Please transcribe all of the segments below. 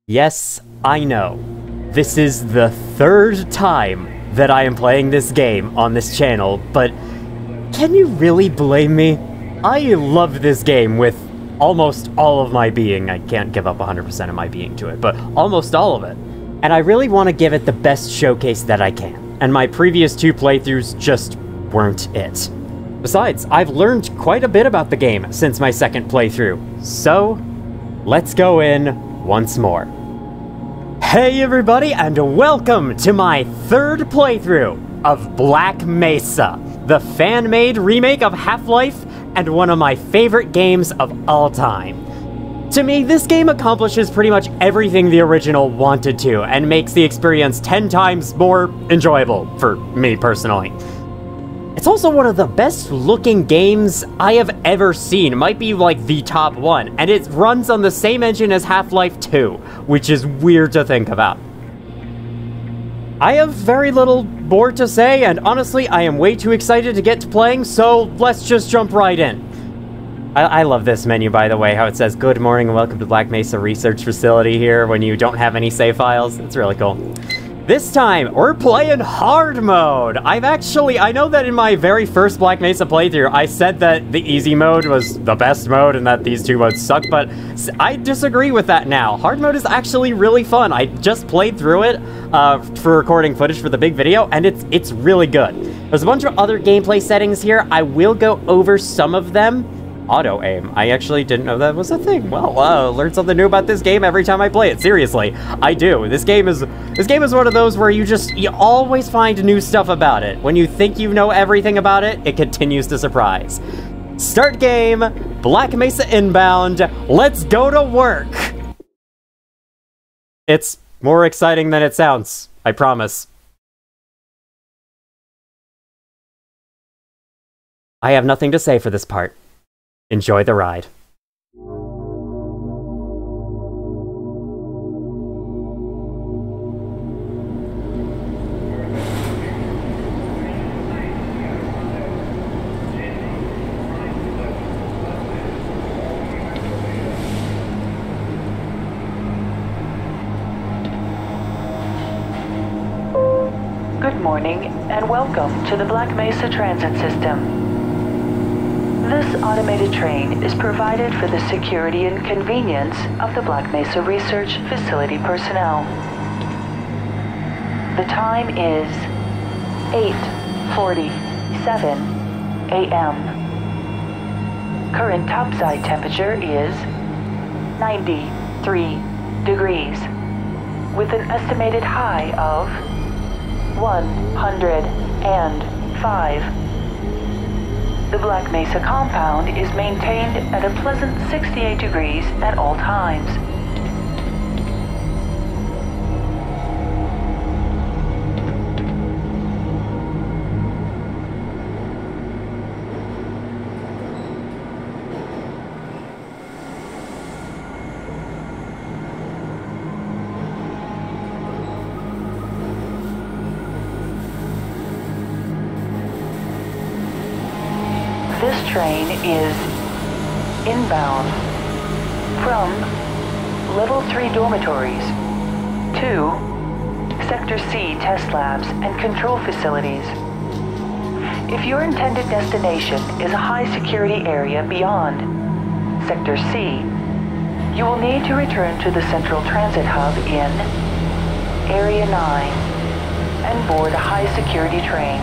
Yes, I know. This is the third time that I am playing this game on this channel, but can you really blame me? I love this game with almost all of my being. I can't give up 100% of my being to it, but almost all of it. And I really want to give it the best showcase that I can. And my previous two playthroughs just weren't it. Besides, I've learned quite a bit about the game since my second playthrough. So, let's go in once more. Hey everybody, and welcome to my third playthrough of Black Mesa, the fan-made remake of Half-Life and one of my favorite games of all time. To me, this game accomplishes pretty much everything the original wanted to, and makes the experience 10 times more enjoyable, for me personally. It's also one of the best looking games I have ever seen. It might be like the top one, and it runs on the same engine as Half-Life 2, which is weird to think about. I have very little more to say, and honestly, I am way too excited to get to playing, so let's just jump right in. I love this menu, by the way, how it says, "Good morning and welcome to Black Mesa Research Facility" here when you don't have any save files. It's really cool. This time, we're playing hard mode! I know that in my very first Black Mesa playthrough, I said that the easy mode was the best mode and that these two modes suck, but I disagree with that now. Hard mode is actually really fun. I just played through it for recording footage for the big video, and it's really good. There's a bunch of other gameplay settings here. I will go over some of them. Auto-aim. I actually didn't know that was a thing. Well, learn something new about this game every time I play it. Seriously, I do. This game is one of those where you always find new stuff about it. When you think you know everything about it, it continues to surprise. Start game, Black Mesa inbound, let's go to work! It's more exciting than it sounds, I promise. I have nothing to say for this part. Enjoy the ride. Good morning and welcome to the Black Mesa Transit System. This automated train is provided for the security and convenience of the Black Mesa Research Facility personnel. The time is 8:47 a.m. Current topside temperature is 93 degrees, with an estimated high of 105. The Black Mesa compound is maintained at a pleasant 68 degrees at all times. This train is inbound from Level 3 dormitories to Sector C test labs and control facilities. If your intended destination is a high security area beyond Sector C, you will need to return to the Central Transit Hub in Area 9 and board a high security train.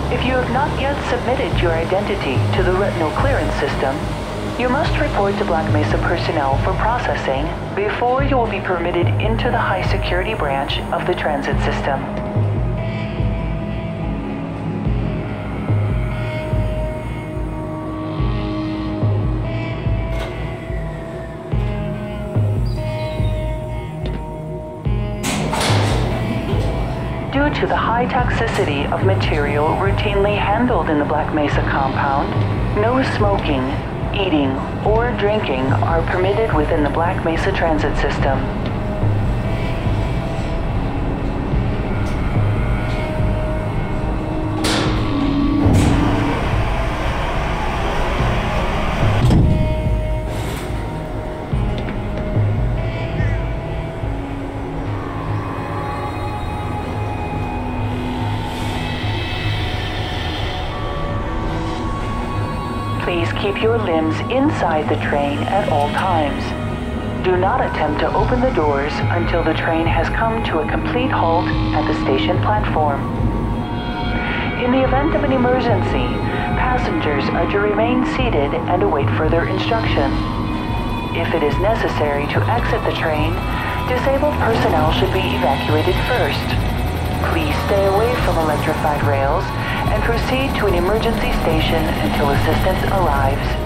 If you have not yet submitted your identity to the retinal clearance system, you must report to Black Mesa personnel for processing before you will be permitted into the high security branch of the transit system. Due to the high toxicity of material routinely handled in the Black Mesa compound, no smoking, eating, or drinking are permitted within the Black Mesa transit system. keep your limbs inside the train at all times. Do not attempt to open the doors until the train has come to a complete halt at the station platform. In the event of an emergency, passengers are to remain seated and await further instruction. If it is necessary to exit the train, disabled personnel should be evacuated first. Please stay away from electrified rails and proceed to an emergency station until assistance arrives.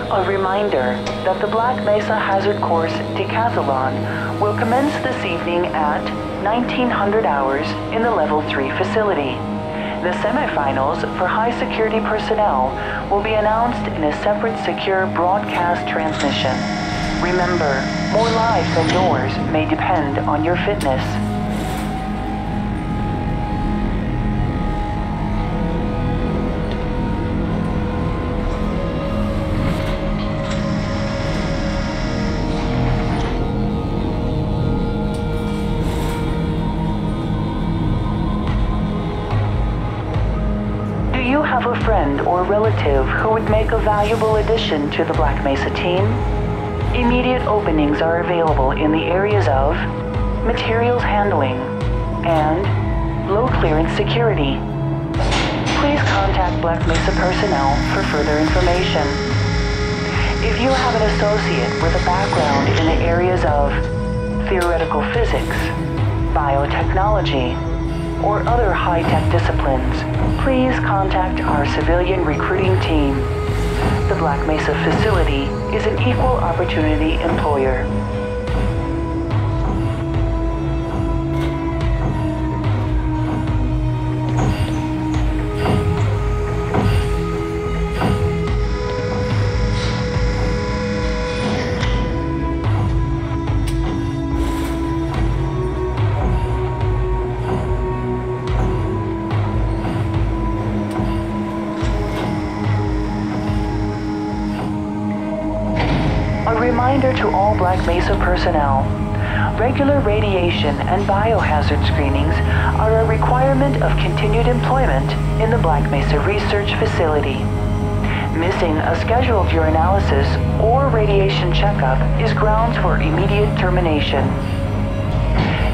A reminder that the Black Mesa Hazard Course Decathlon will commence this evening at 1900 hours in the Level 3 facility. The semifinals for high security personnel will be announced in a separate secure broadcast transmission. Remember, more lives than yours may depend on your fitness. Have a friend or relative who would make a valuable addition to the Black Mesa team? Immediate openings are available in the areas of materials handling and low clearance security. Please contact Black Mesa personnel for further information. If you have an associate with a background in the areas of theoretical physics, biotechnology, or other high-tech disciplines, please contact our civilian recruiting team. The Black Mesa facility is an equal opportunity employer. Reminder to all Black Mesa personnel. Regular radiation and biohazard screenings are a requirement of continued employment in the Black Mesa Research Facility. Missing a scheduled urinalysis or radiation checkup is grounds for immediate termination.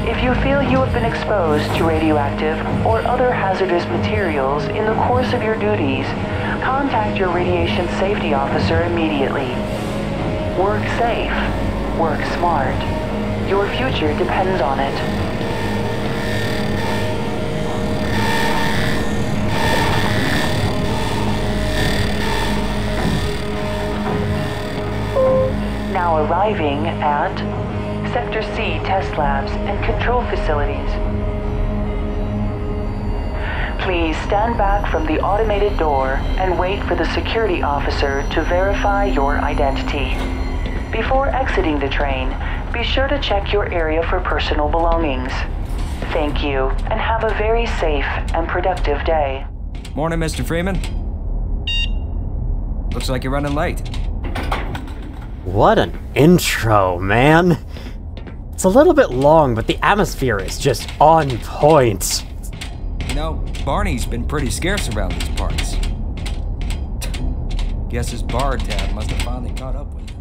If you feel you have been exposed to radioactive or other hazardous materials in the course of your duties, contact your radiation safety officer immediately. Work safe. Work smart. Your future depends on it. Now arriving at Sector C test labs and control facilities. Please stand back from the automated door and wait for the security officer to verify your identity. Before exiting the train, be sure to check your area for personal belongings. Thank you, and have a very safe and productive day. Morning, Mr. Freeman. Looks like you're running late. What an intro, man. It's a little bit long, but the atmosphere is just on point. You know, Barney's been pretty scarce around these parts. Guess his bar tab must have finally caught up with you.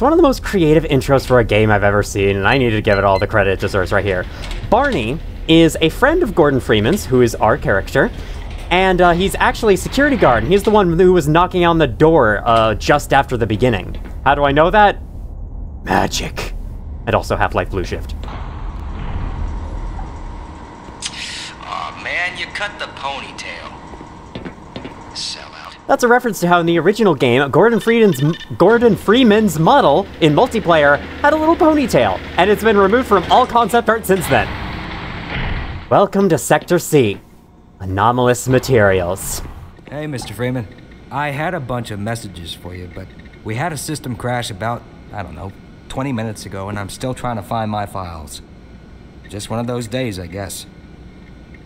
one of the most creative intros for a game I've ever seen, and I need to give it all the credit it deserves right here. Barney is a friend of Gordon Freeman's, who is our character, and he's actually a security guard, and he's the one who was knocking on the door just after the beginning. How do I know that? Magic. And also Half-Life Blue Shift. Aw, man, you cut the ponytail. Sellout. That's a reference to how in the original game, Gordon Freeman's model in multiplayer had a little ponytail, and it's been removed from all concept art since then. Welcome to Sector C, Anomalous Materials. Hey, Mr. Freeman. I had a bunch of messages for you, but we had a system crash about, I don't know, 20 minutes ago, and I'm still trying to find my files. Just one of those days, I guess.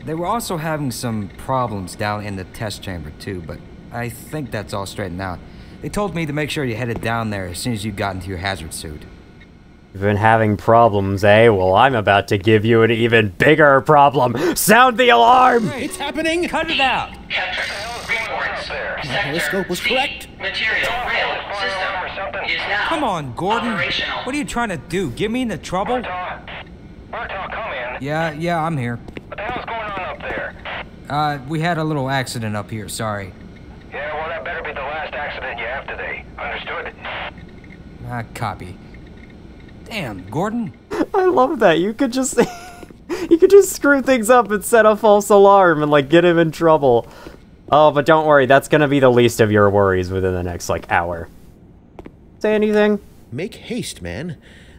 They were also having some problems down in the test chamber, too, but I think that's all straightened out. They told me to make sure you headed down there as soon as you got into your hazard suit. You've been having problems, eh? Well, I'm about to give you an even bigger problem. Sound the alarm! Hey, it's happening! Cut it out! My horoscope was correct. Material rail system is now Come on, Gordon. operational. What are you trying to do? Get me into trouble? Murtaugh, come in. Yeah, I'm here. What the hell's going on up there? We had a little accident up here, sorry. Yeah, well, that better be the last accident you have today. Understood? Copy. Damn, Gordon. I love that. You could just... you could just screw things up and set a false alarm and, like, get him in trouble. Oh, but don't worry. That's gonna be the least of your worries within the next, like, hour. Say anything? Make haste, man.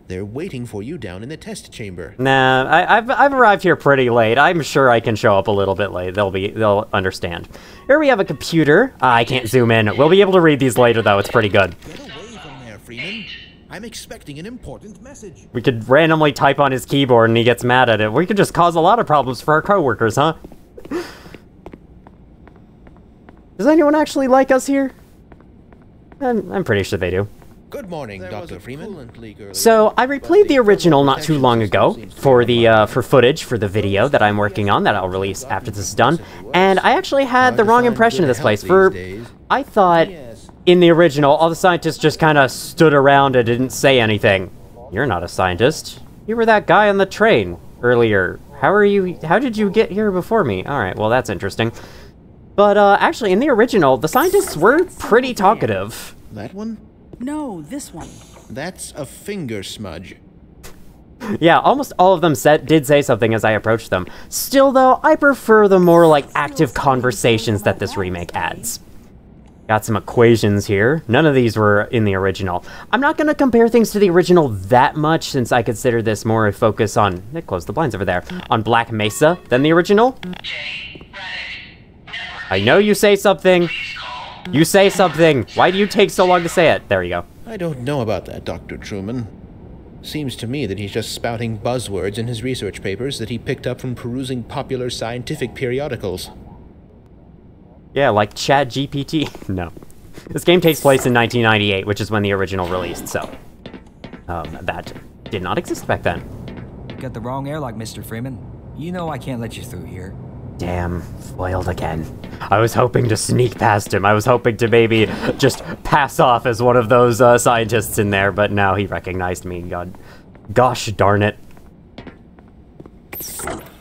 They're waiting for you down in the test chamber. Nah, I've arrived here pretty late. I'm sure I can show up a little bit late. They'll understand. Here we have a computer. I can't zoom in. We'll be able to read these later, though. It's pretty good. Get away from there, Freeman. I'm expecting an important message. We could randomly type on his keyboard and he gets mad at it. We could just cause a lot of problems for our coworkers, huh? Does anyone actually like us here? I'm pretty sure they do. Good morning, Dr. Freeman. So, I replayed the original not too long ago for the, for footage for the video that I'm working on that I'll release after this is done, and I actually had the wrong impression of this place. I thought, in the original, all the scientists just kind of stood around and didn't say anything. You're not a scientist. You were that guy on the train earlier. How did you get here before me? Alright, well that's interesting. But, actually, in the original, the scientists were pretty talkative. That one? No, this one. That's a finger smudge. Yeah, almost all of them did say something as I approached them. Still, though, I prefer the more, like, active conversations that this remake adds. Got some equations here. None of these were in the original. I'm not going to compare things to the original that much, since I consider this more a focus on... close the blinds over there. On Black Mesa than the original. I know you say something. You say something. Why do you take so long to say it? There you go. I don't know about that, Dr. Truman. Seems to me that he's just spouting buzzwords in his research papers that he picked up from perusing popular scientific periodicals. Yeah, like ChatGPT. No. This game takes place in 1998, which is when the original released, so... that did not exist back then. Got the wrong airlock, Mr. Freeman. You know I can't let you through here. Damn, foiled again. I was hoping to sneak past him. I was hoping to maybe just pass off as one of those scientists in there, but now he recognized me. Gosh darn it.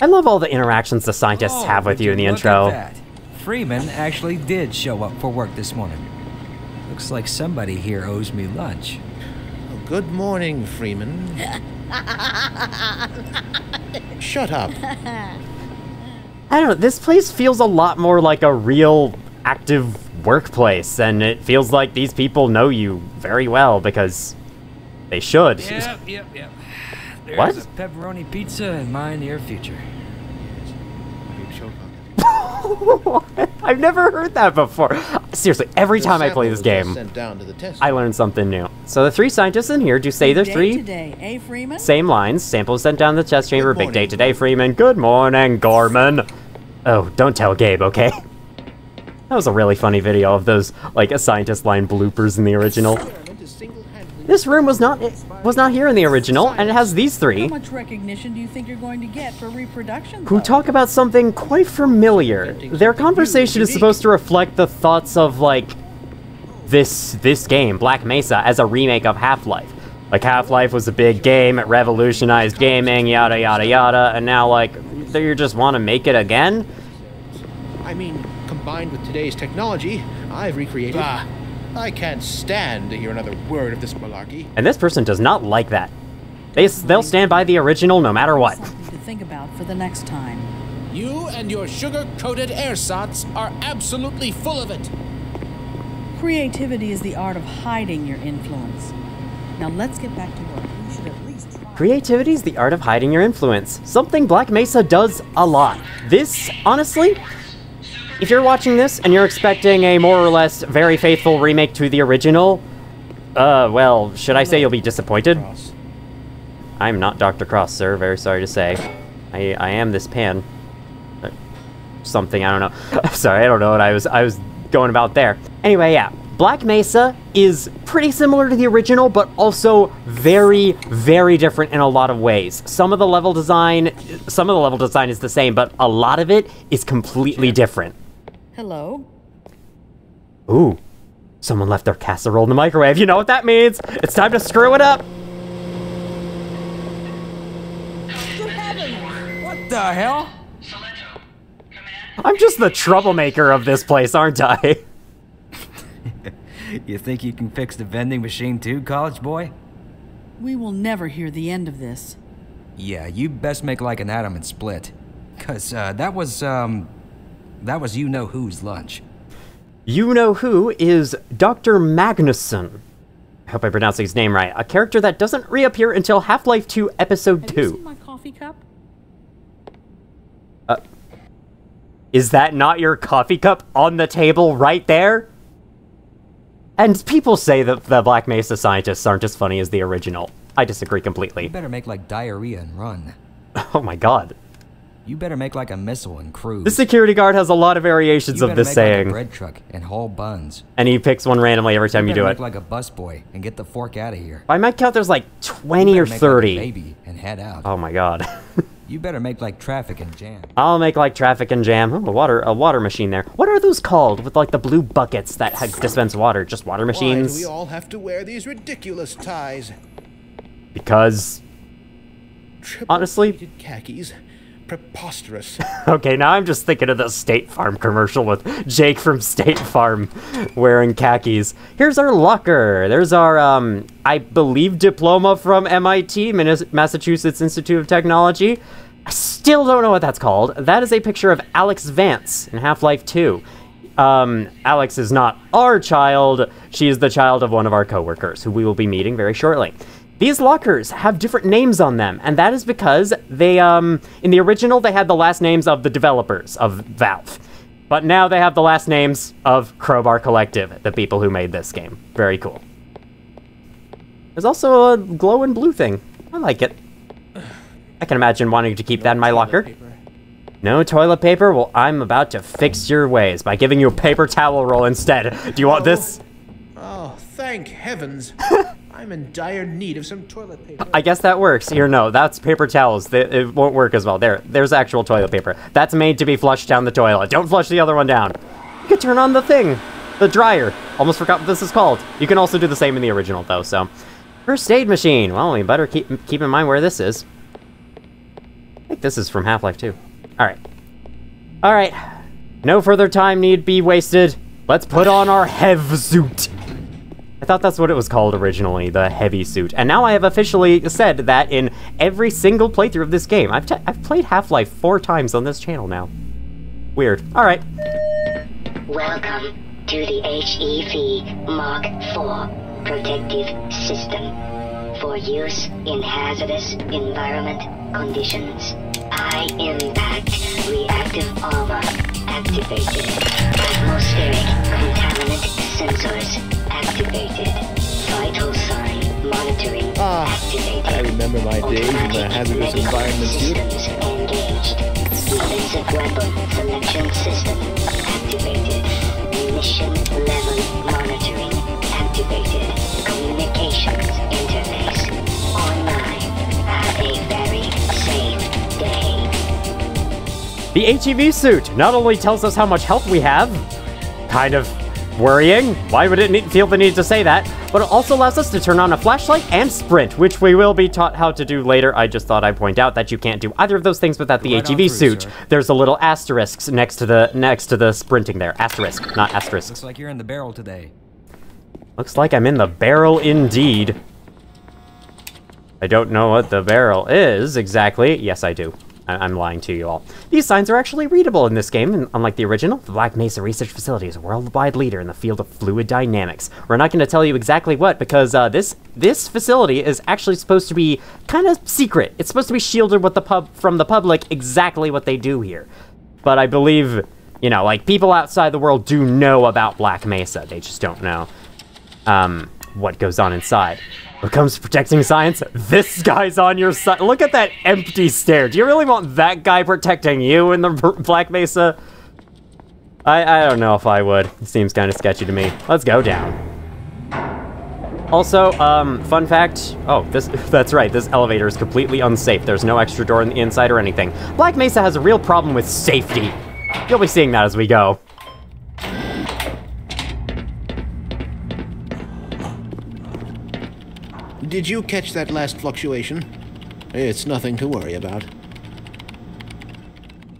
I love all the interactions the scientists have with you in the intro. Look at that. Freeman actually did show up for work this morning. Looks like somebody here owes me lunch. Oh, good morning, Freeman. Shut up. I don't know, this place feels a lot more like a real, active workplace, and it feels like these people know you very well, because they should. Yep. There's What? a pepperoni pizza in my near future. I've never heard that before. Seriously, every time I play this game, Sent down to the test. I learn something new. So the three scientists in here do say their three Today, eh, Freeman? same lines. Samples sent down the test chamber. Big day today, Freeman. Good morning, Gorman. Oh, don't tell Gabe, okay? That was a really funny video of those, like, a scientist line bloopers in the original. This room was not here in the original, and it has these three, How much recognition do you think you're going to get for reproduction? who talk about something quite familiar. Their conversation is supposed to reflect the thoughts of, like, this game, Black Mesa, as a remake of Half-Life. Like, Half-Life was a big game, it revolutionized gaming, yada yada yada, and now, like, you just want to make it again? I mean, combined with today's technology, I've recreated... I can't stand to hear another word of this malarkey. And this person does not like that. They'll stand by the original no matter what. Something to think about for the next time. You and your sugar-coated ersatz are absolutely full of it. Creativity is the art of hiding your influence. Now let's get back to work. We should at least try. Creativity is the art of hiding your influence. Something Black Mesa does a lot. This, honestly, if you're watching this and you're expecting a more or less very faithful remake to the original, well, should I say you'll be disappointed? I'm not Dr. Cross, sir. Very sorry to say. I am this pan. Something, I don't know. Sorry, I don't know what I was going about there. Anyway, yeah. Black Mesa is pretty similar to the original, but also very, very different in a lot of ways. Some of the level design is the same, but a lot of it is completely different. Hello? Ooh, someone left their casserole in the microwave. You know what that means? It's time to screw it up. Good heavens! What the hell? I'm just the troublemaker of this place, aren't I? You think you can fix the vending machine too, college boy? We will never hear the end of this. Yeah, you best make like an atom and split. 'Cause, that was you-know-who's lunch. You-know-who is Dr. Magnusson. I hope I pronounced his name right. A character that doesn't reappear until Half-Life 2 Episode 2. Have you seen my coffee cup? Is that not your coffee cup on the table right there? And people say that the Black Mesa scientists aren't as funny as the original. I disagree completely. You better make like diarrhea and run. Oh my god. You better make like a missile and cruise. The security guard has a lot of variations of this saying. Like a bread truck and haul buns. And he picks one randomly every time you do it. Make like a busboy and get the fork out of here. By my count, there's like 20 or 30. Like a baby and head out. Oh my god. You better make like traffic and jam. I'll make like traffic and jam. Oh, a water machine there. What are those called with like the blue buckets that dispense water? Just water machines? Why do we all have to wear these ridiculous ties? Because honestly, khakis. Preposterous. Okay, now I'm just thinking of the State Farm commercial with Jake from State Farm wearing khakis. Here's our locker. There's our, I believe, diploma from MIT, Massachusetts Institute of Technology. I still don't know what that's called. That is a picture of Alex Vance in Half-Life 2. Alex is not our child. She is the child of one of our coworkers, who we will be meeting very shortly. These lockers have different names on them, and that is because they, in the original, they had the last names of the developers of Valve. But now they have the last names of Crowbar Collective, the people who made this game. Very cool. There's also a glowing blue thing. I like it. I can imagine wanting to keep that in my locker. No toilet paper? Well, I'm about to fix your ways by giving you a paper towel roll instead. Do you want this? Oh, thank heavens. I'm in dire need of some toilet paper. I guess that works. Here, no, that's paper towels. It won't work as well. There's actual toilet paper. That's made to be flushed down the toilet. Don't flush the other one down. You could turn on the thing. The dryer. Almost forgot what this is called. You can also do the same in the original, though, so. First aid machine. Well, we better keep in mind where this is. I think this is from Half-Life 2. Alright. Alright. No further time need be wasted. Let's put on our hev suit. I thought that's what it was called originally, the heavy suit. And now I have officially said that in every single playthrough of this game. I've played Half-Life 4 times on this channel now. Weird. Alright. Welcome to the HEV Mark IV Protective System. For use in hazardous environment conditions. High impact reactive armor activated. Atmospheric contaminant sensors activated. Vital sign monitoring activated. I remember my days in the hazardous environment suit. Engaged. Defensive weapon selection system activated. Mission level monitoring activated. Communications interface online. Have a very safe day. The HEV suit not only tells us how much health we have, kind of, worrying. Why would it feel the need to say that? But it also allows us to turn on a flashlight and sprint, which we will be taught how to do later. I just thought I'd point out that you can't do either of those things without the HEV suit. Sir. There's a little asterisk next to the sprinting there. Asterisk, not asterisk. Looks like you're in the barrel today. Looks like I'm in the barrel indeed. I don't know what the barrel is exactly. Yes, I do. I'm lying to you all. These signs are actually readable in this game, and unlike the original, the Black Mesa Research Facility is a worldwide leader in the field of fluid dynamics. We're not going to tell you exactly what, because this facility is actually supposed to be kind of secret. It's supposed to be shielded with from the public exactly what they do here. But I believe, you know, like, people outside the world do know about Black Mesa. They just don't know what goes on inside. When it comes to protecting science, this guy's on your side. Look at that empty stare. Do you really want that guy protecting you in the Black Mesa? I don't know if I would. It seems kind of sketchy to me. Let's go down. Also, fun fact. Oh, that's right. This elevator is completely unsafe. There's no extra door on the inside or anything. Black Mesa has a real problem with safety. You'll be seeing that as we go. Did you catch that last fluctuation? It's nothing to worry about.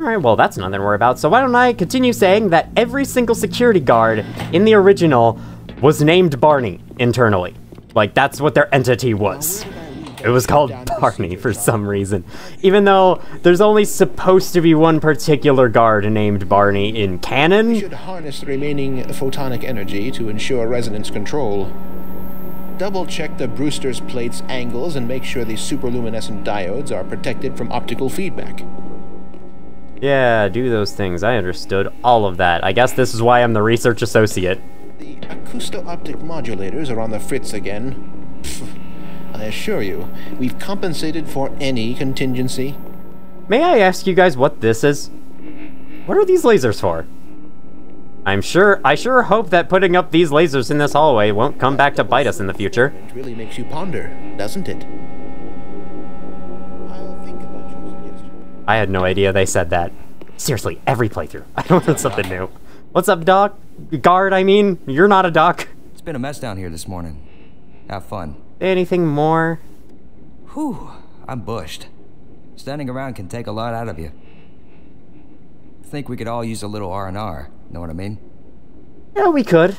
Alright, well, that's nothing to worry about. So why don't I continue saying that every single security guard in the original was named Barney internally. Like, that's what their entity was. It was called Barney for some reason. Even though there's only supposed to be one particular guard named Barney in canon. We should harness the remaining photonic energy to ensure resonance control. Double-check the Brewster's plate's angles and make sure the superluminescent diodes are protected from optical feedback. Yeah, do those things. I understood all of that. I guess this is why I'm the research associate. The acousto-optic modulators are on the fritz again. Pfft, I assure you, we've compensated for any contingency. May I ask you guys what this is? What are these lasers for? I sure hope that putting up these lasers in this hallway won't come back to bite us in the future. It really makes you ponder, doesn't it? I'll think about your suggestion. I had no idea they said that. Seriously, every playthrough. I want something new. What's up, Doc? Guard, I mean. You're not a doc. It's been a mess down here this morning. Have fun. Anything more? Whew, I'm bushed. Standing around can take a lot out of you. Think we could all use a little R&R. Know what I mean? Yeah, we could.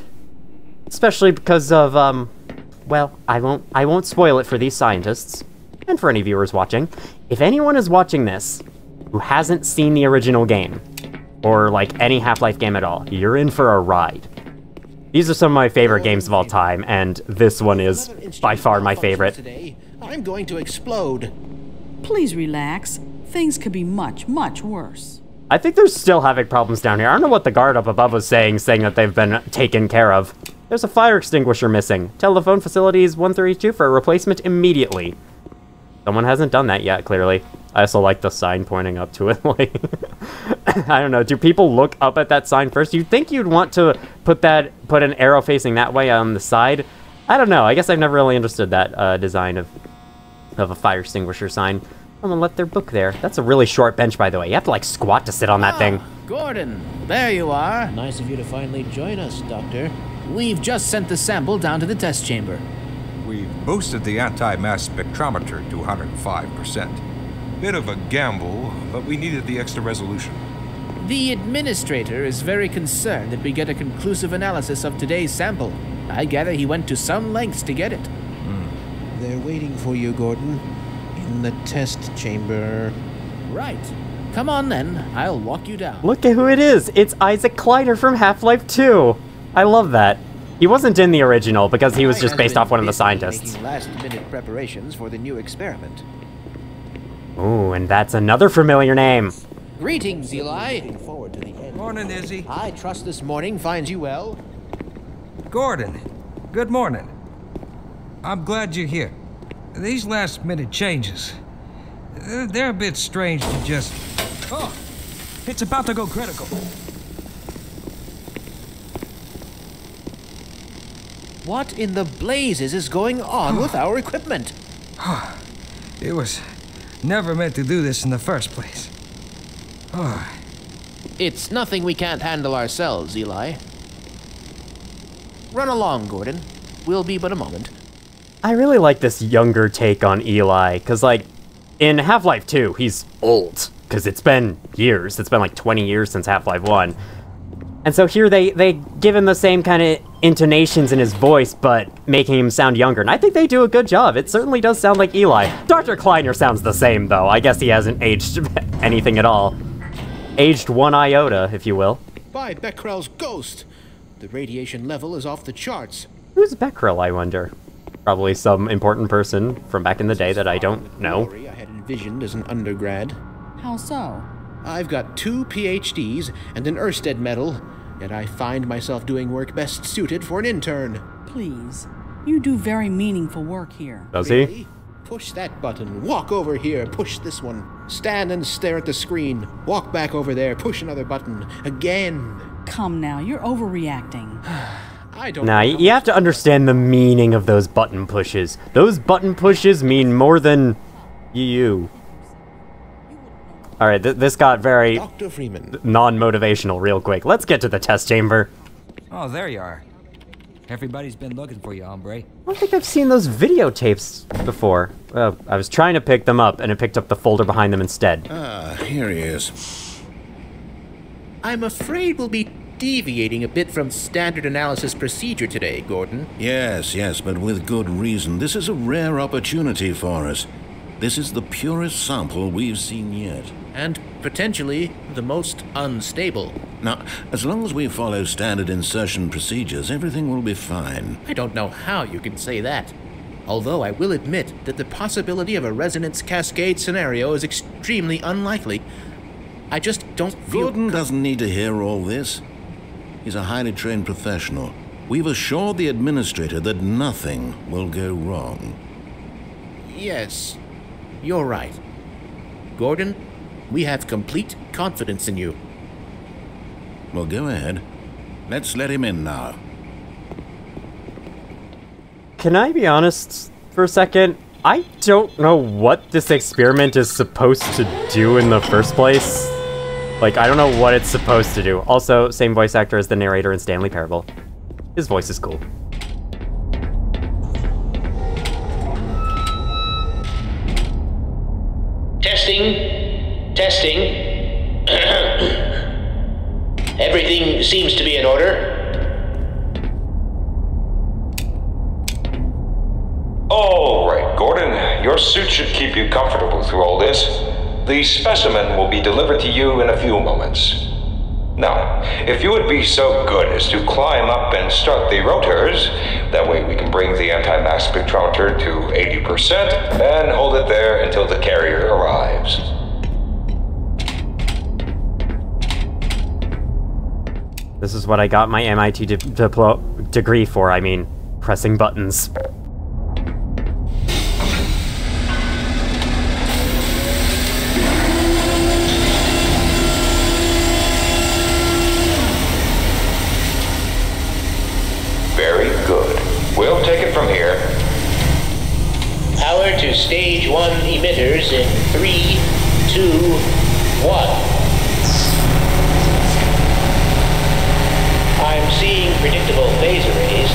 Especially because of, well, I won't spoil it for these scientists, and for any viewers watching. If anyone is watching this who hasn't seen the original game, or, like, any Half-Life game at all, you're in for a ride. These are some of my favorite games of all time, and this one is by far my favorite. Today, I'm going to explode. Please relax. Things could be much, much worse. I think there's still having problems down here. I don't know what the guard up above was saying that they've been taken care of. There's a fire extinguisher missing. Telephone facilities 132 for a replacement immediately. Someone hasn't done that yet, clearly. I also like the sign pointing up to it. Like, I don't know. Do people look up at that sign first? You'd think you'd want to put an arrow facing that way on the side. I don't know. I guess I've never really understood that design of a fire extinguisher sign. I'm gonna let their book there. That's a really short bench, by the way. You have to, like, squat to sit on that thing. Gordon, there you are. Nice of you to finally join us, Doctor. We've just sent the sample down to the test chamber. We've boosted the anti-mass spectrometer to 105%. Bit of a gamble, but we needed the extra resolution. The administrator is very concerned that we get a conclusive analysis of today's sample. I gather he went to some lengths to get it. They're waiting for you, Gordon. In the test chamber. Right. Come on then, I'll walk you down. Look at who it is. It's Isaac Kleiner from Half-Life 2. I love that. He wasn't in the original because he was just based off one of the scientists. Making last-minute preparations for the new experiment. Ooh, and that's another familiar name. Greetings, Eli. Looking forward to the end. Morning, Izzy. I trust this morning finds you well. Gordon, good morning. I'm glad you're here. These last-minute changes, they're a bit strange to just... Oh, it's about to go critical. What in the blazes is going on with our equipment? It was never meant to do this in the first place. It's nothing we can't handle ourselves, Eli. Run along, Gordon. We'll be but a moment. I really like this younger take on Eli, because, like, in Half-Life 2, he's old, because it's been years. It's been, like, 20 years since Half-Life 1. And so here they give him the same kind of intonations in his voice, but making him sound younger, and I think they do a good job. It certainly does sound like Eli. Dr. Kleiner sounds the same, though. I guess he hasn't aged anything at all. Aged one iota, if you will. By Becquerel's ghost! The radiation level is off the charts. Who's Becquerel, I wonder? Probably some important person from back in the day that I don't know. I had envisioned as an undergrad. How so? I've got 2 PhDs and an Ørsted medal, yet I find myself doing work best suited for an intern. Please. You do very meaningful work here. Does Really? he? Push that button. Walk over here. Push this one. Stand and stare at the screen. Walk back over there. Push another button. Again. Come now, you're overreacting. I don't Now, know. you have to understand the meaning of those button pushes. Those button pushes mean more than you. Alright, this got very Dr. Freeman. non-motivational real quick. Let's get to the test chamber. Oh, there you are. Everybody's been looking for you, hombre. I don't think I've seen those videotapes before. I was trying to pick them up, and it picked up the folder behind them instead. Ah, here he is. I'm afraid we'll be deviating a bit from standard analysis procedure today, Gordon. Yes, but with good reason. This is a rare opportunity for us. This is the purest sample we've seen yet. And potentially the most unstable. Now, as long as we follow standard insertion procedures, everything will be fine. I don't know how you can say that. Although I will admit that the possibility of a resonance cascade scenario is extremely unlikely. I just don't feel... Gordon doesn't need to hear all this. He's a highly trained professional. We've assured the administrator that nothing will go wrong. Yes, you're right. Gordon, we have complete confidence in you. Well, go ahead. Let's let him in now. Can I be honest for a second? I don't know what this experiment is supposed to do in the first place. Like, I don't know what it's supposed to do. Also, same voice actor as the narrator in Stanley Parable. His voice is cool. Testing. Everything seems to be in order. All right, Gordon. Your suit should keep you comfortable through all this. The specimen will be delivered to you in a few moments. Now, if you would be so good as to climb up and start the rotors, that way we can bring the anti-mass spectrometer to 80% and hold it there until the carrier arrives. This is what I got my MIT degree for, I mean, pressing buttons. Very good. We'll take it from here. Power to stage 1 emitters in 3, 2, 1. I'm seeing predictable phase arrays.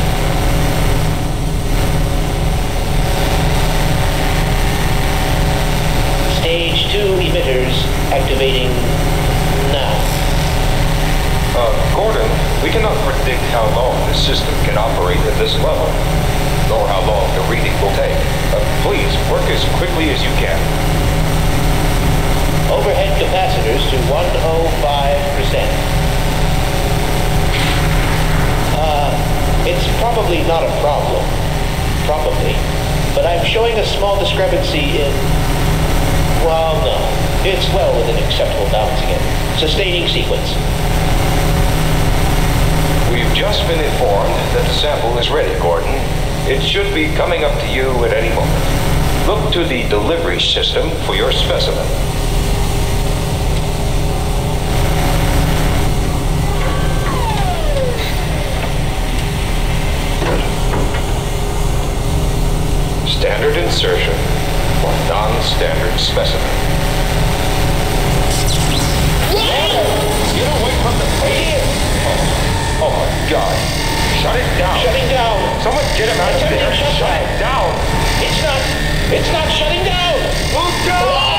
Stage 2 emitters activating now. Gordon, we cannot predict how long the system can operate at this level, nor how long the reading will take. Please, work as quickly as you can. Overhead capacitors to 105%. It's probably not a problem. Probably. But I'm showing a small discrepancy in... Well, no. It's well within acceptable bounds again. Sustaining sequence. We've just been informed that the sample is ready, Gordon. It should be coming up to you at any moment. Look to the delivery system for your specimen. Standard insertion for non-standard specimen. Get away from the plate! Oh my God! Shut it down! temperature shut down. It's not shutting down. Move down.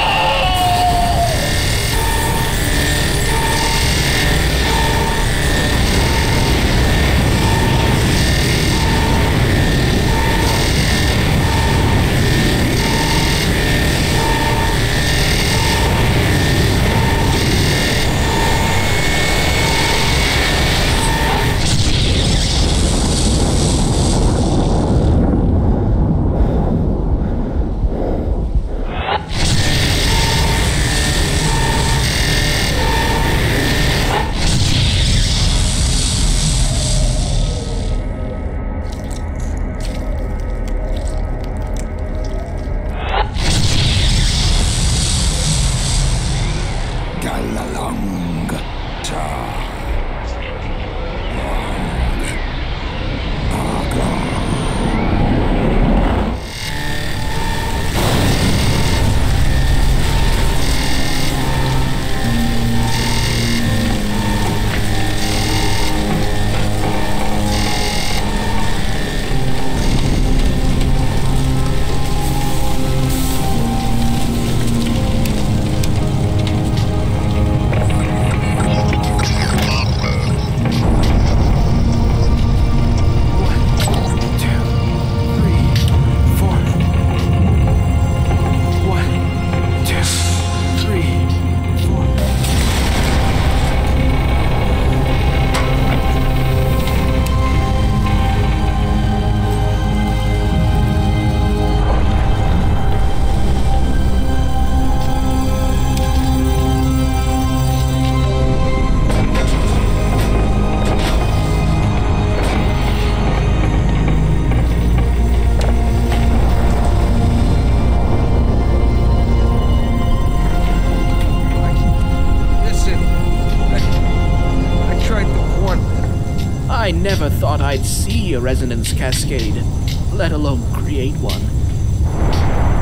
I never thought I'd see a resonance cascade, let alone create one.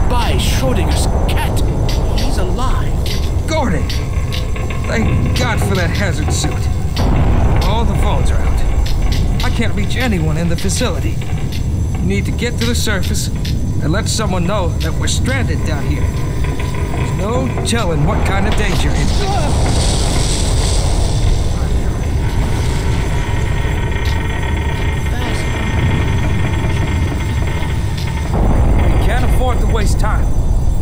By Schrodinger's cat, he's alive. Gordon! Thank God for that hazard suit. All the phones are out. I can't reach anyone in the facility. You need to get to the surface and let someone know that we're stranded down here. There's no telling what kind of danger it is. To waste time.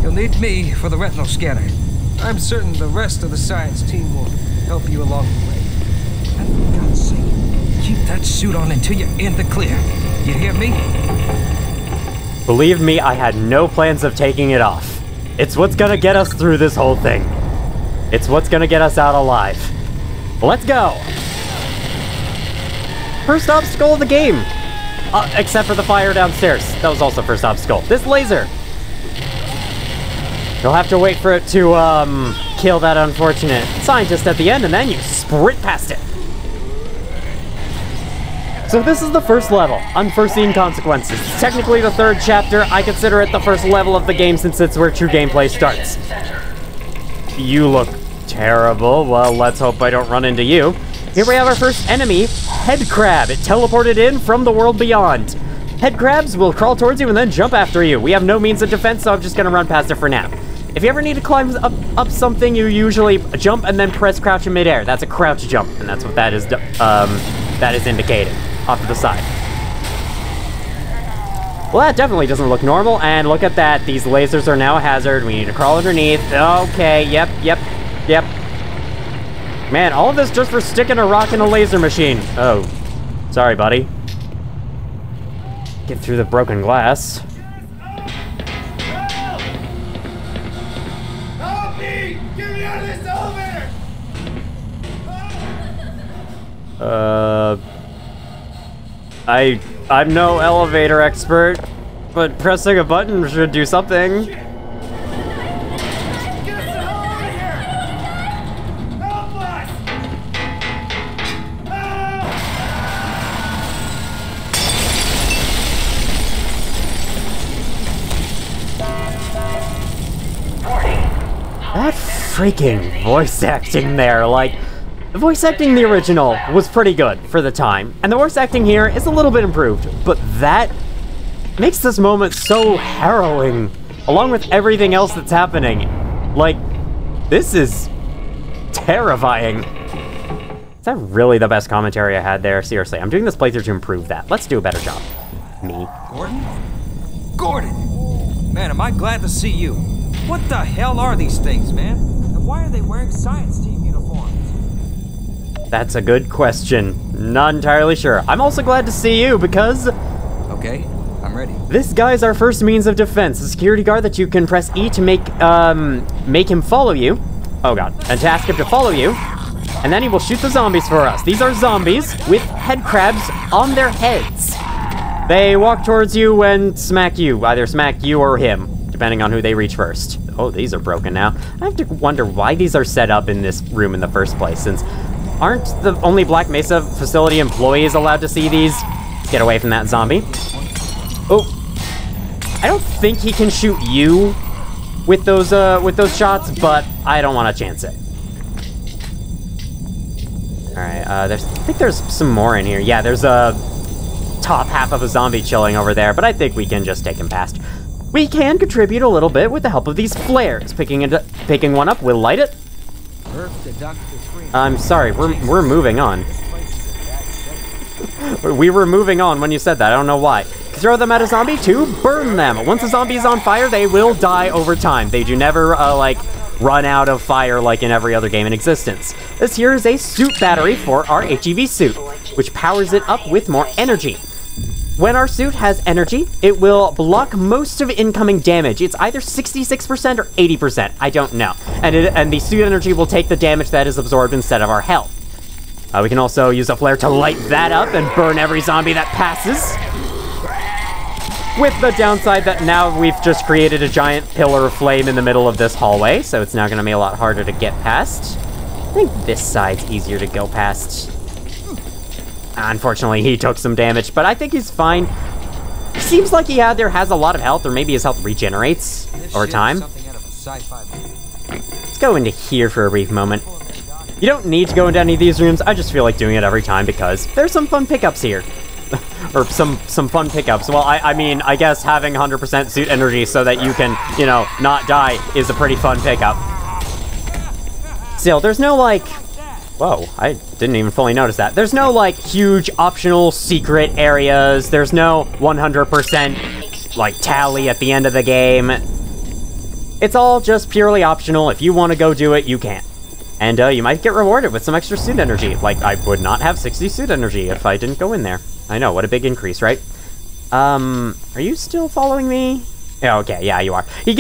You'll need me for the retinal scanner. I'm certain the rest of the science team will help you along the way. And for God's sake, keep that suit on until you're in the clear. You hear me? Believe me, I had no plans of taking it off. It's what's gonna get us through this whole thing. It's what's gonna get us out alive. Let's go! First obstacle of the game! Except for the fire downstairs. That was also first obstacle. This laser! You'll have to wait for it to, kill that unfortunate scientist at the end, and then you sprint past it. So this is the first level, Unforeseen Consequences. Technically the third chapter. I consider it the first level of the game since it's where true gameplay starts. You look terrible. Well, let's hope I don't run into you. Here we have our first enemy, Head Crab. It teleported in from the world beyond. Head crabs will crawl towards you and then jump after you. We have no means of defense, so I'm just gonna run past it for now. If you ever need to climb up something, you usually jump and then press crouch in midair. That's a crouch jump, and that's what that is indicated off to the side. Well, that definitely doesn't look normal, and look at that. These lasers are now a hazard. We need to crawl underneath. Okay, yep. Man, all of this just for sticking a rock in a laser machine. Oh, sorry, buddy. Get through the broken glass. Help me! Get me out of this elevator! I'm no elevator expert, but pressing a button should do something. Get us the hell out of here! Help us! That freaking voice acting there, like, the voice acting in the original was pretty good for the time, and the voice acting here is a little bit improved, but that makes this moment so harrowing, along with everything else that's happening. Like, this is terrifying. Is that really the best commentary I had there? Seriously, I'm doing this playthrough to improve that. Let's do a better job. Me. Gordon? Gordon! Man, am I glad to see you. What the hell are these things, man? And why are they wearing science team uniforms? That's a good question. Not entirely sure. I'm also glad to see you because... Okay, I'm ready. This guy's our first means of defense. A security guard that you can press E to make him follow you. Oh god. And to ask him to follow you. And then he will shoot the zombies for us. These are zombies with head crabs on their heads. They walk towards you and smack you. Either smack you or him, depending on who they reach first. Oh, these are broken now. I have to wonder why these are set up in this room in the first place, since aren't the only Black Mesa facility employees allowed to see these? Get away from that zombie. Oh. I don't think he can shoot you with those shots, but I don't want to chance it. Alright, I think there's some more in here. Yeah, there's a top half of a zombie chilling over there, but I think we can just take him past. We can contribute a little bit with the help of these flares. Picking one up, we'll light it. I'm sorry, we're moving on. We were moving on when you said that, I don't know why. Throw them at a zombie to burn them. Once a zombie is on fire, they will die over time. They do never, run out of fire like in every other game in existence. This here is a suit battery for our HEV suit, which powers it up with more energy. When our suit has energy, it will block most of incoming damage. It's either 66% or 80%, I don't know. And the suit energy will take the damage that is absorbed instead of our health. We can also use a flare to light that up and burn every zombie that passes. With the downside that now we've just created a giant pillar of flame in the middle of this hallway, so it's now going to be a lot harder to get past. I think this side's easier to go past. Unfortunately, he took some damage, but I think he's fine. Seems like he either has a lot of health, or maybe his health regenerates over time. Let's go into here for a brief moment. You don't need to go into any of these rooms, I just feel like doing it every time because there's some fun pickups here. Or some fun pickups. Well, I mean, I guess having 100% suit energy so that you can, you know, not die is a pretty fun pickup. Still, there's no, like... Whoa, I didn't even fully notice that. There's no, like, huge optional secret areas. There's no 100%, like, tally at the end of the game. It's all just purely optional. If you want to go do it, you can. And you might get rewarded with some extra suit energy. Like, I would not have 60 suit energy if I didn't go in there. I know, what a big increase, right? Are you still following me? Yeah, okay, yeah, you are. He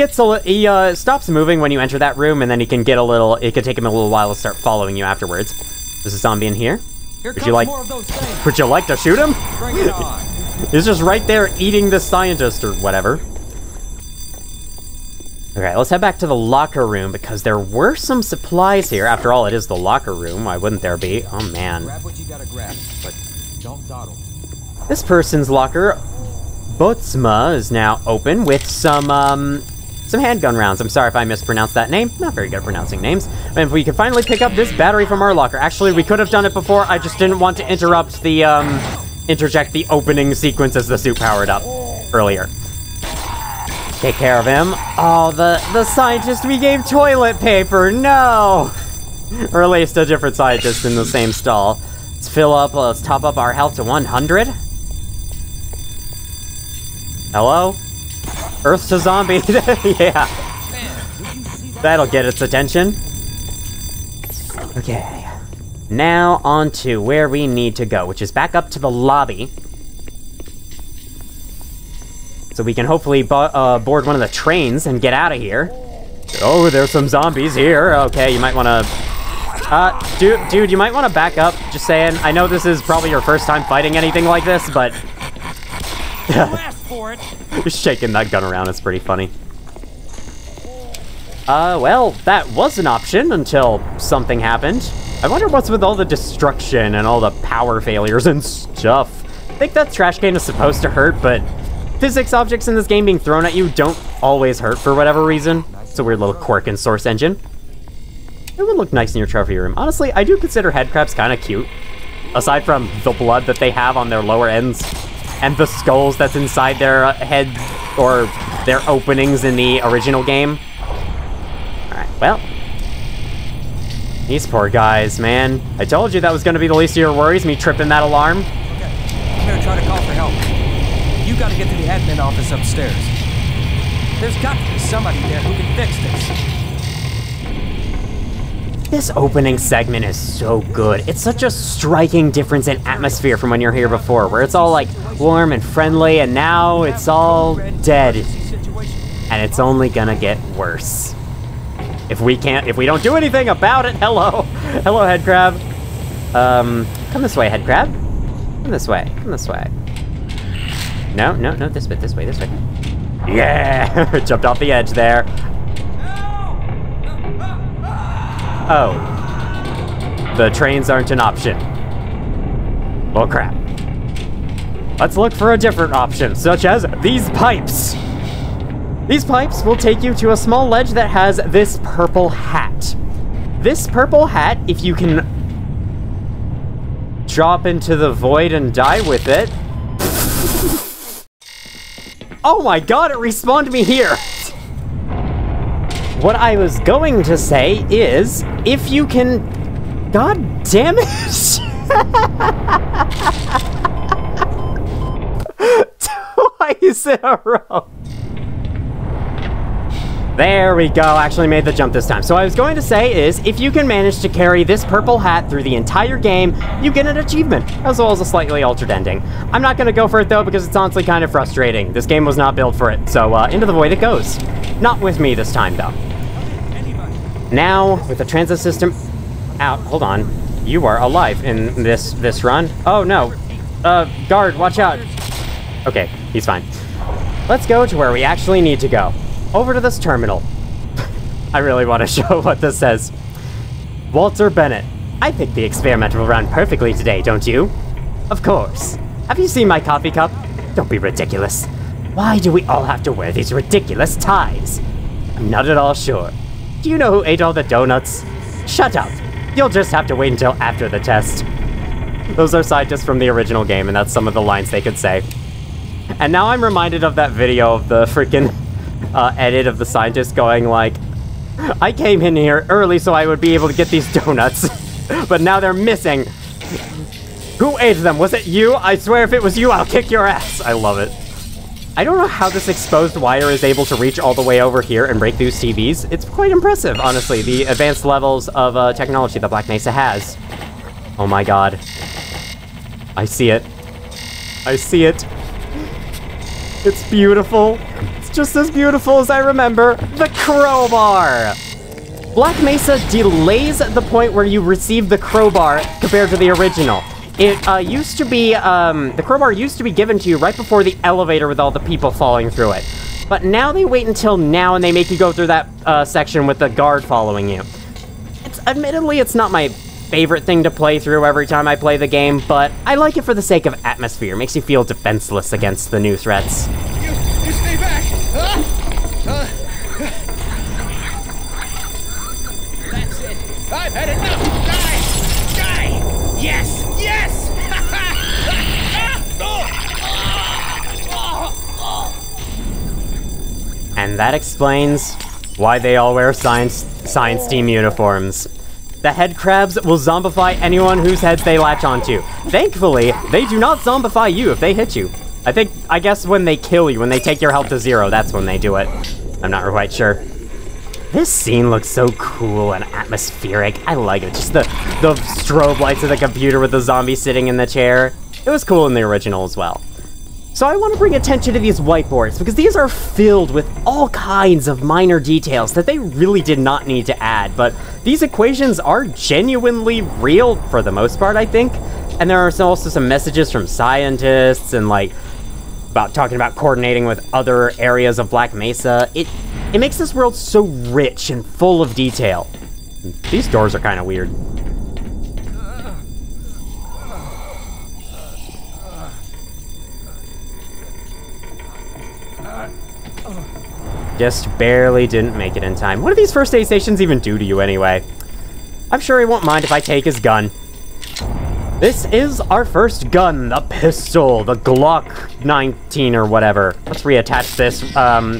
stops moving when you enter that room, and then he can get it can take him a little while to start following you afterwards. There's a zombie in here. Would you like to shoot him? Bring it on. He's just right there eating the scientist or whatever. Okay, let's head back to the locker room, because there were some supplies here. After all, it is the locker room. Why wouldn't there be? Oh, man. Grab what you gotta grab, but don't dawdle. This person's locker, Botsma, is now open with some handgun rounds. I'm sorry if I mispronounced that name. Not very good at pronouncing names. And if we can finally pick up this battery from our locker. Actually, we could have done it before. I just didn't want to interject the opening sequence as the suit powered up earlier. Take care of him. Oh, the scientist we gave toilet paper. No! Or at least a different scientist in the same stall. Let's top up our health to 100. Hello? Earth to zombie. Yeah. That'll get its attention. Okay. Now on to where we need to go, which is back up to the lobby. So we can hopefully board one of the trains and get out of here. Oh, there's some zombies here. Okay, you might want to... dude, you might want to back up, just saying. I know this is probably your first time fighting anything like this, but... Just shaking that gun around is pretty funny. Well, that was an option until something happened. I wonder what's with all the destruction and all the power failures and stuff. I think that trash can is supposed to hurt, but physics objects in this game being thrown at you don't always hurt for whatever reason. It's a weird little quirk in Source Engine. It would look nice in your trophy room. Honestly, I do consider head crabs kind of cute. Aside from the blood that they have on their lower ends. and the skulls that's inside their head or their openings in the original game. Alright, well. These poor guys, man. I told you that was going to be the least of your worries, me tripping that alarm. Okay, I'm gonna try to call for help. You gotta get to the admin office upstairs. There's got to be somebody there who can fix this. This opening segment is so good. It's such a striking difference in atmosphere from when you're here before, where it's all like warm and friendly, and now it's all dead. And it's only gonna get worse. If we don't do anything about it, hello, head crab. Come this way, head crab. Come this way, come this way. No, this way. Yeah, jumped off the edge there. Oh, the trains aren't an option. Well, crap. Let's look for a different option, such as these pipes. These pipes will take you to a small ledge that has this purple hat. This purple hat, if you can drop into the void and die with it. Oh my god, it respawned me here! What I was going to say is, if you can... God damn it! Twice in a row. There we go, actually made the jump this time. So what I was going to say is, if you can manage to carry this purple hat through the entire game, you get an achievement, as well as a slightly altered ending. I'm not going to go for it though, because it's honestly kind of frustrating. This game was not built for it, so into the void it goes. Not with me this time though. Now, with the transit system out, hold on. You are alive in this run. Oh no, guard, watch out. Okay, he's fine. Let's go to where we actually need to go. Over to this terminal. I really want to show what this says. Walter Bennett. I think the experiment will run perfectly today, don't you? Of course. Have you seen my coffee cup? Don't be ridiculous. Why do we all have to wear these ridiculous ties? I'm not at all sure. Do you know who ate all the donuts? Shut up. You'll just have to wait until after the test. Those are scientists from the original game, and that's some of the lines they could say. And now I'm reminded of that video of the freaking edit of the scientist going like, I came in here early so I would be able to get these donuts, but now they're missing. Who ate them? Was it you? I swear if it was you, I'll kick your ass. I love it. I don't know how this exposed wire is able to reach all the way over here and break those TVs. It's quite impressive, honestly, the advanced levels of technology that Black Mesa has. Oh my god. I see it. I see it. It's beautiful. It's just as beautiful as I remember. The crowbar! Black Mesa delays the point where you receive the crowbar compared to the original. It used to be, the crowbar used to be given to you right before the elevator with all the people falling through it. But now they wait until now and they make you go through that section with the guard following you. Admittedly, it's not my favorite thing to play through every time I play the game, but I like it for the sake of atmosphere. It makes you feel defenseless against the new threats. You stay back! That's it. I've had enough! Die! Yes! Yes! And that explains why they all wear science team uniforms. The head crabs will zombify anyone whose heads they latch onto. Thankfully, they do not zombify you if they hit you. I guess when they kill you, when they take your health to 0, that's when they do it. I'm not quite sure. This scene looks so cool and atmospheric. I like it. Just the strobe lights of the computer with the zombie sitting in the chair. It was cool in the original as well. So I want to bring attention to these whiteboards, because these are filled with all kinds of minor details that they really did not need to add, but these equations are genuinely real for the most part, I think. And there are also some messages from scientists and like about talking about coordinating with other areas of Black Mesa. It makes this world so rich and full of detail. These doors are kind of weird. Just barely didn't make it in time. What do these first aid stations even do to you anyway? I'm sure he won't mind if I take his gun. This is our first gun, the pistol, the Glock 19 or whatever. Let's reattach this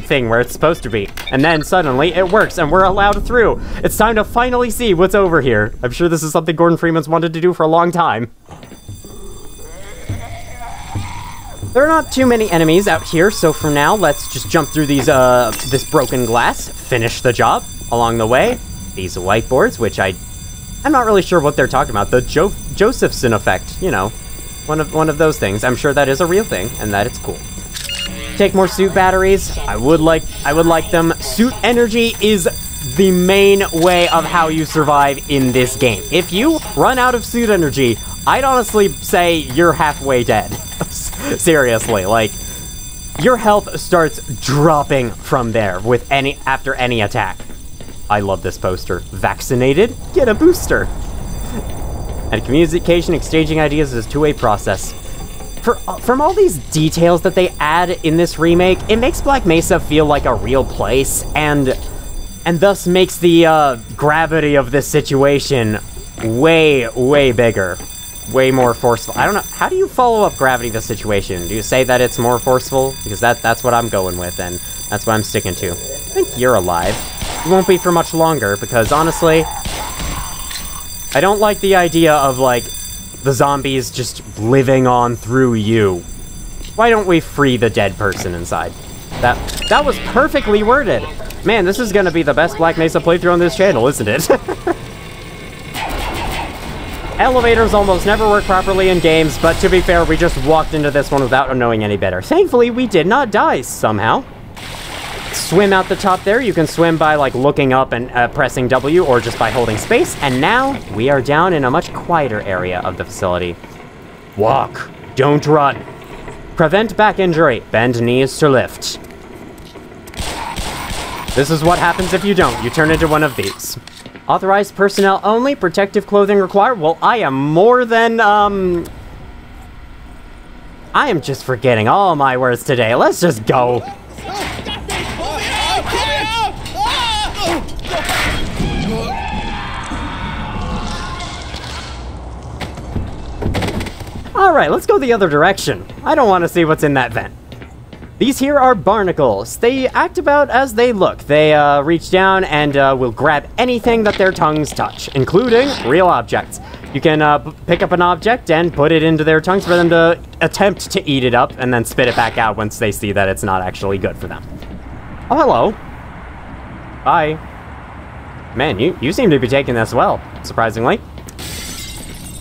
thing where it's supposed to be. And then suddenly it works and we're allowed through. It's time to finally see what's over here. I'm sure this is something Gordon Freeman's wanted to do for a long time. There are not too many enemies out here, so for now, let's just jump through these, this broken glass, finish the job. Along the way, these whiteboards, which I'm not really sure what they're talking about. The Josephson effect, you know, one of those things. I'm sure that is a real thing, and that it's cool. Take more suit batteries. I would like them. Suit energy is the main way of how you survive in this game. If you run out of suit energy, I'd honestly say you're halfway dead. Seriously, like, your health starts dropping from there with after any attack. I love this poster. Vaccinated? Get a booster. And communication, exchanging ideas is a two-way process. From all these details that they add in this remake, it makes Black Mesa feel like a real place, and thus makes the gravity of this situation way, way bigger. Way more forceful. I don't know. How do you follow up gravity the situation? Do you say that it's more forceful? Because that's what I'm going with, and that's what I'm sticking to. I think you're alive. It won't be for much longer, because honestly, I don't like the idea of, like, the zombies just living on through you. Why don't we free the dead person inside? That was perfectly worded. Man, this is gonna be the best Black Mesa playthrough on this channel, isn't it? Elevators almost never work properly in games, but to be fair, we just walked into this one without knowing any better. Thankfully, we did not die somehow. Swim out the top there. You can swim by, like, looking up and pressing W, or just by holding space. And now, we are down in a much quieter area of the facility. Walk. Don't run. Prevent back injury. Bend knees to lift. This is what happens if you don't. You turn into one of these. Authorized personnel only. Protective clothing required. Well, I am more than, I am just forgetting all my words today. Let's just go. Alright, let's go the other direction. I don't want to see what's in that vent. These here are barnacles. They act about as they look. They reach down and will grab anything that their tongues touch, including real objects. You can pick up an object and put it into their tongues for them to attempt to eat it up and then spit it back out once they see that it's not actually good for them. Oh, hello. Bye. Man, you seem to be taking this well, surprisingly.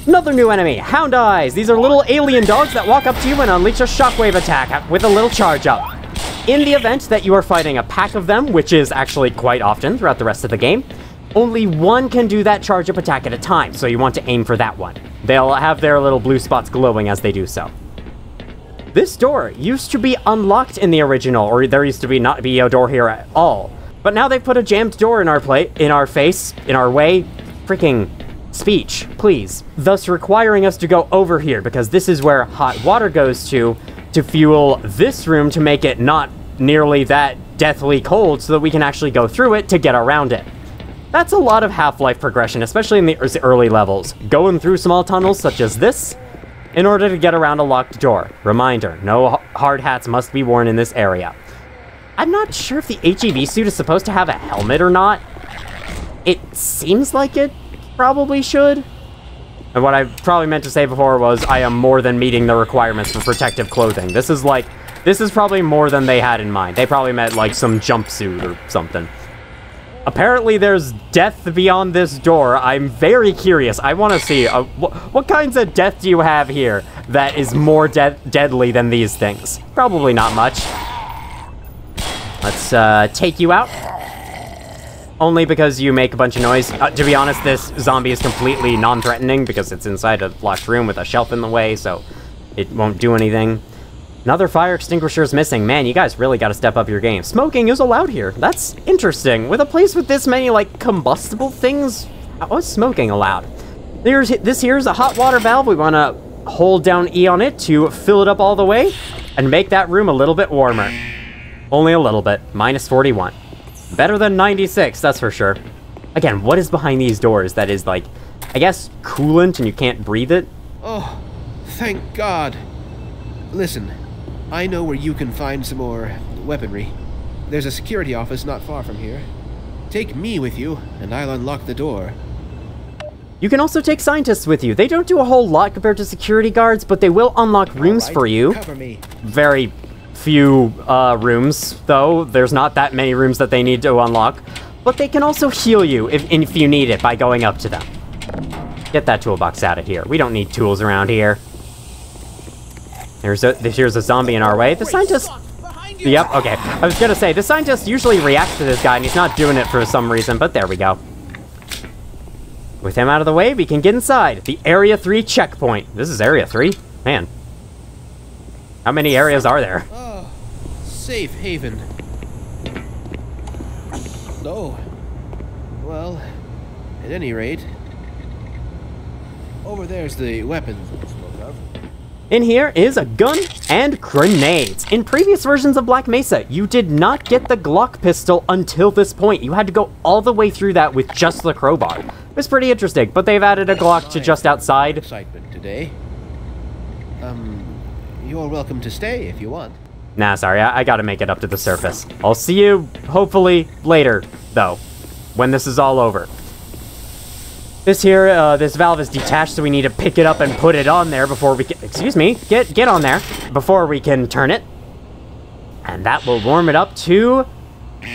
Another new enemy, Hound Eyes. These are little alien dogs that walk up to you and unleash a shockwave attack with a little charge up. In the event that you are fighting a pack of them, which is actually quite often throughout the rest of the game, only one can do that charge up attack at a time, so you want to aim for that one. They'll have their little blue spots glowing as they do so. This door used to be unlocked in the original, or there used to not be a door here at all. But now they've put a jammed door in our way. Freaking speech, please. Thus requiring us to go over here, because this is where hot water goes to fuel this room to make it not nearly that deathly cold so that we can actually go through it to get around it. That's a lot of Half-Life progression, especially in the early levels. Going through small tunnels such as this in order to get around a locked door. Reminder, no hard hats must be worn in this area. I'm not sure if the HEV suit is supposed to have a helmet or not. It seems like it probably should. And what I probably meant to say before was I am more than meeting the requirements for protective clothing. This is probably more than they had in mind. They probably meant like some jumpsuit or something. Apparently there's death beyond this door. I'm very curious. I want to see what kinds of death do you have here that is more deadly than these things? Probably not much. Let's take you out. Only because you make a bunch of noise. To be honest, this zombie is completely non-threatening because it's inside a locked room with a shelf in the way, so it won't do anything. Another fire extinguisher is missing. Man, you guys really got to step up your game. Smoking is allowed here. That's interesting. With a place with this many, like, combustible things, how is smoking allowed? This here's a hot water valve. We want to hold down E on it to fill it up all the way and make that room a little bit warmer. Only a little bit. Minus 41. Better than 96, that's for sure. Again, what is behind these doors that is, like, I guess coolant and you can't breathe it? Oh, thank God. Listen, I know where you can find some more weaponry. There's a security office not far from here. Take me with you, and I'll unlock the door. You can also take scientists with you. They don't do a whole lot compared to security guards, but they will unlock rooms for you. Cover me. Very few rooms, though. There's not that many rooms that they need to unlock. But they can also heal you if you need it by going up to them. Get that toolbox out of here. We don't need tools around here. Here's a zombie in our way. The scientist... Yep, okay. I was gonna say, the scientist usually reacts to this guy, and he's not doing it for some reason, but there we go. With him out of the way, we can get inside. The Area 3 checkpoint. This is Area 3? Man. How many areas are there? Oh, safe haven. Oh. Well, at any rate... Over there's the weapons I spoke of. In here is a gun and grenades. In previous versions of Black Mesa, you did not get the Glock pistol until this point. You had to go all the way through that with just the crowbar. It was pretty interesting, but they've added a Glock to just outside. Excitement today. You're welcome to stay if you want. Nah, sorry, I gotta make it up to the surface. I'll see you, hopefully, later, though, when this is all over. This valve is detached, so we need to pick it up and put it on there before we can... Excuse me, get on there before we can turn it. And that will warm it up to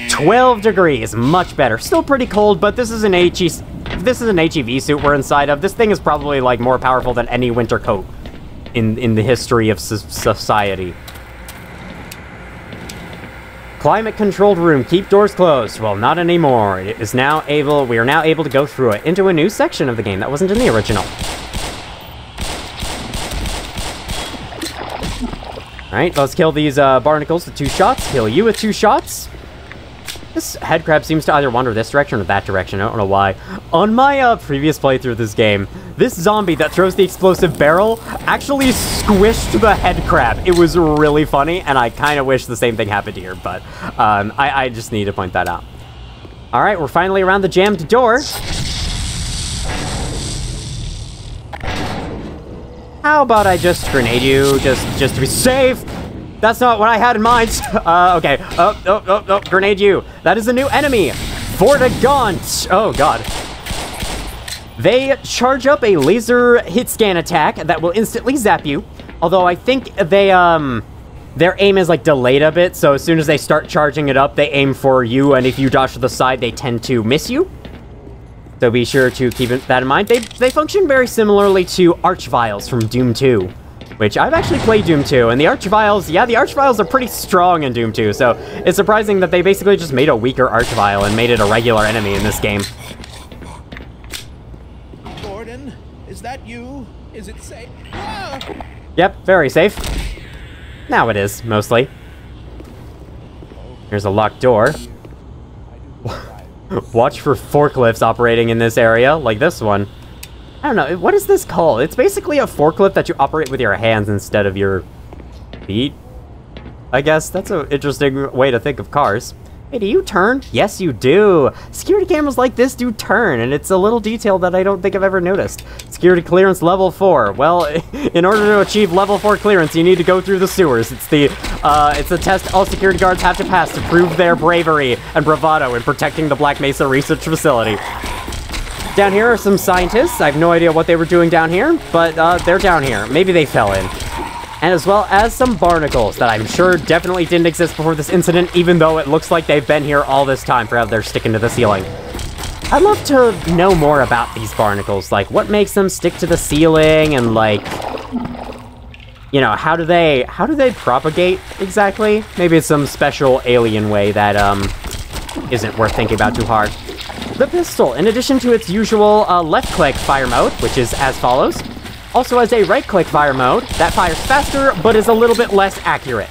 12 degrees, much better. Still pretty cold, but this is an HEV suit we're inside of. This thing is probably, like, more powerful than any winter coat in the history of society. Climate-controlled room. Keep doors closed. Well, not anymore. We are now able to go through it into a new section of the game that wasn't in the original. Alright, let's kill these barnacles with 2 shots. Kill you with 2 shots. This head crab seems to either wander this direction or that direction. I don't know why. On my previous playthrough of this game, this zombie that throws the explosive barrel actually squished the head crab. It was really funny, and I kind of wish the same thing happened here, but I just need to point that out. All right, we're finally around the jammed door. How about I just grenade you, just to be safe? That's not what I had in mind. Okay. Oh, grenade you. That is a new enemy. Vortigaunt. Oh, God. They charge up a laser hit scan attack that will instantly zap you. Although I think their aim is, like, delayed a bit. So as soon as they start charging it up, they aim for you. And if you dodge to the side, they tend to miss you. So be sure to keep that in mind. They function very similarly to Archviles from Doom 2. Which I've actually played Doom 2, and the Archviles are pretty strong in Doom 2, so it's surprising that they basically just made a weaker Archvile and made it a regular enemy in this game. Gordon, is that you? Is it safe? Ah! Yep, very safe. Now it is, mostly. Here's a locked door. Watch for forklifts operating in this area, like this one. I don't know, what is this called? It's basically a forklift that you operate with your hands instead of your feet. I guess that's an interesting way to think of cars. Hey, do you turn? Yes, you do. Security cameras like this do turn, and it's a little detail that I don't think I've ever noticed. Security clearance level 4. Well, in order to achieve level 4 clearance, you need to go through the sewers. It's the test all security guards have to pass to prove their bravery and bravado in protecting the Black Mesa Research Facility. Down here are some scientists. I have no idea what they were doing down here, but they're down here. Maybe they fell in. And as well as some barnacles that I'm sure definitely didn't exist before this incident, even though it looks like they've been here all this time for how they're sticking to the ceiling. I'd love to know more about these barnacles, like what makes them stick to the ceiling and like, you know, how do they propagate exactly? Maybe it's some special alien way that isn't worth thinking about too hard. The pistol, in addition to its usual left-click fire mode, which is as follows, also has a right-click fire mode that fires faster, but is a little bit less accurate.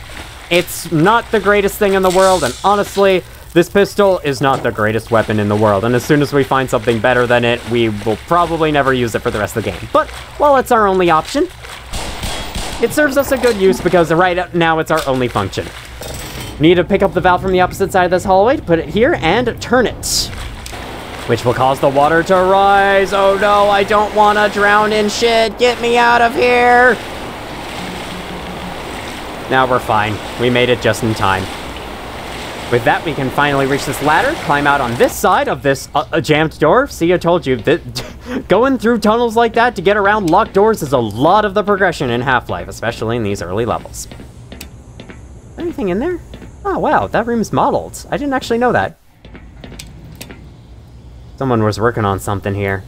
It's not the greatest thing in the world, and honestly, this pistol is not the greatest weapon in the world, and as soon as we find something better than it, we will probably never use it for the rest of the game. But, while it's our only option, it serves us a good use because right now it's our only function. Need to pick up the valve from the opposite side of this hallway, put it here, and turn it. which will cause the water to rise. Oh no, I don't want to drown in shit. Get me out of here. Now we're fine. We made it just in time. With that, we can finally reach this ladder, climb out on this side of this jammed door. See, I told you that going through tunnels like that to get around locked doors is a lot of the progression in Half-Life, especially in these early levels. Anything in there? Oh, wow, that room's modeled. I didn't actually know that. Someone was working on something here.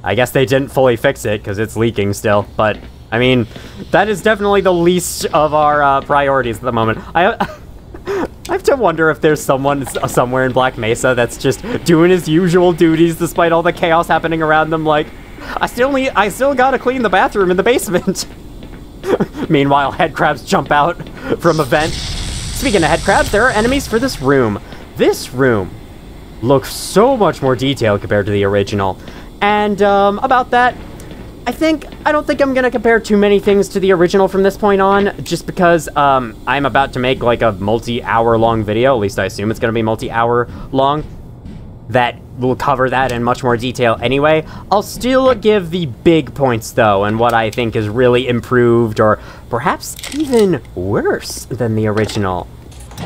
I guess they didn't fully fix it because it's leaking still, but I mean, that is definitely the least of our priorities at the moment. I have to wonder if there's someone somewhere in Black Mesa that's just doing his usual duties despite all the chaos happening around them, like, I still gotta clean the bathroom in the basement. Meanwhile, headcrabs jump out from a vent. Speaking of headcrabs, there are enemies for this room. This room looks so much more detailed compared to the original. And about that, I don't think I'm gonna compare too many things to the original from this point on, just because I'm about to make like a multi-hour long video, at least I assume it's gonna be multi-hour long, that will cover that in much more detail anyway. I'll still give the big points though, and what I think is really improved, or perhaps even worse than the original.